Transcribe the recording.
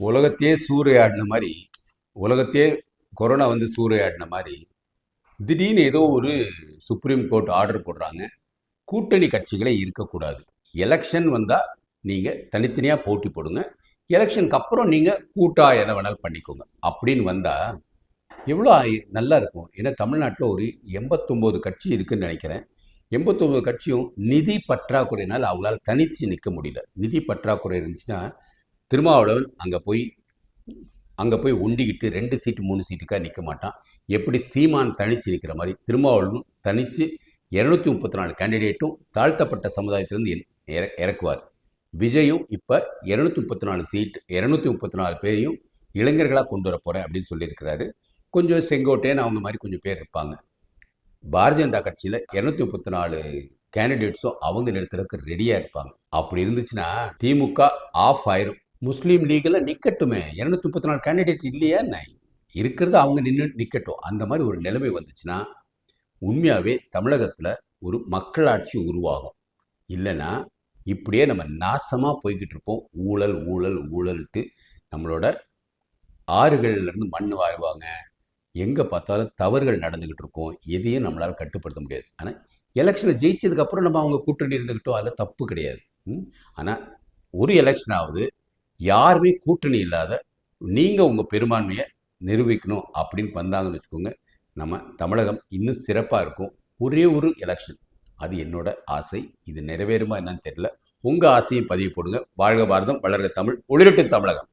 உலகத்தையே சூறையாடின மாதிரி, உலகத்தையே கொரோனா வந்து சூறையாடின மாதிரி, திடீர்னு ஏதோ ஒரு சுப்ரீம் கோர்ட் ஆர்டர் போடுறாங்க. கூட்டணி கட்சிகளே இருக்கக்கூடாது. எலெக்ஷன் வந்தா நீங்க தனித்தனியா போட்டி போடுங்க. எலெக்ஷனுக்கு அப்புறம் நீங்க கூட்டா எத வேணாலும் பண்ணிக்கோங்க. அப்படின்னு வந்தா எவ்வளோ நல்லா இருக்கும். ஏன்னா தமிழ்நாட்டில் ஒரு 89 கட்சி இருக்குன்னு நினைக்கிறேன். 89 கட்சியும் நிதி பற்றாக்குறையினால் அவங்களால தனிச்சு நிற்க முடியல. நிதி பற்றாக்குறை இருந்துச்சுன்னா திருமாவளவன் அங்கே போய் ஒண்டிக்கிட்டு 2 சீட்டு 3 சீட்டுக்காக நிற்க மாட்டான். எப்படி சீமான் தனித்து நிற்கிற மாதிரி திருமாவளவனும் தனித்து 234 கேண்டிடேட்டும் தாழ்த்தப்பட்ட சமுதாயத்திலேருந்து இறக்குவார். விஜயும் இப்போ 234 சீட் 234 பேரையும் இளைஞர்களாக கொண்டு வர போகிறேன் அப்படின்னு சொல்லியிருக்கிறாரு. கொஞ்சம் செங்கோட்டையன் அவங்க மாதிரி கொஞ்சம் பேர் இருப்பாங்க. பாரதிய ஜனதா கட்சியில் 234 கேண்டிடேட்ஸும் அவங்க நிறுத்துறதுக்கு ரெடியாக இருப்பாங்க. அப்படி இருந்துச்சுன்னா திமுக ஆஃப் ஆயிரும். முஸ்லீம் லீகில் நிற்கட்டுமே, 234 கேண்டிடேட் இல்லையா என்ன, இருக்கிறது அவங்க நிற்கட்டும். அந்த மாதிரி ஒரு நிலைமை வந்துச்சுன்னா உண்மையாகவே தமிழகத்தில் ஒரு மக்களாட்சி உருவாகும். இல்லைன்னா இப்படியே நம்ம நாசமாக போய்கிட்டு இருப்போம். ஊழல் ஊழல் ஊழல்ட்டு நம்மளோட ஆறுகள்லேருந்து மண் வாழ்வாங்க. எங்கே பார்த்தாலும் தவறுகள் நடந்துக்கிட்டு இருக்கோம். எதையும் நம்மளால் கட்டுப்படுத்த முடியாது. ஆனால் எலெக்ஷனில் ஜெயிச்சதுக்கப்புறம் நம்ம அவங்க கூட்டணி இருந்துக்கிட்டோம், அதில் தப்பு கிடையாது. ஆனால் ஒரு எலெக்ஷனாவது யாருமே கூட்டணி இல்லாத நீங்கள் உங்கள் பெரும்பான்மையை நிரூபிக்கணும் அப்படின்னு வந்தாங்கன்னு வச்சுக்கோங்க, நம்ம தமிழகம் இன்னும் சிறப்பாக இருக்கும். ஒரே ஒரு எலெக்ஷன், அது என்னோட ஆசை. இது நிறைவேறுமா என்னன்னு தெரியல. உங்கள் ஆசையை பதிவு போடுங்க. வாழ்க பாரதம், வளர்க தமிழ், ஒளிரட்டும் தமிழகம்.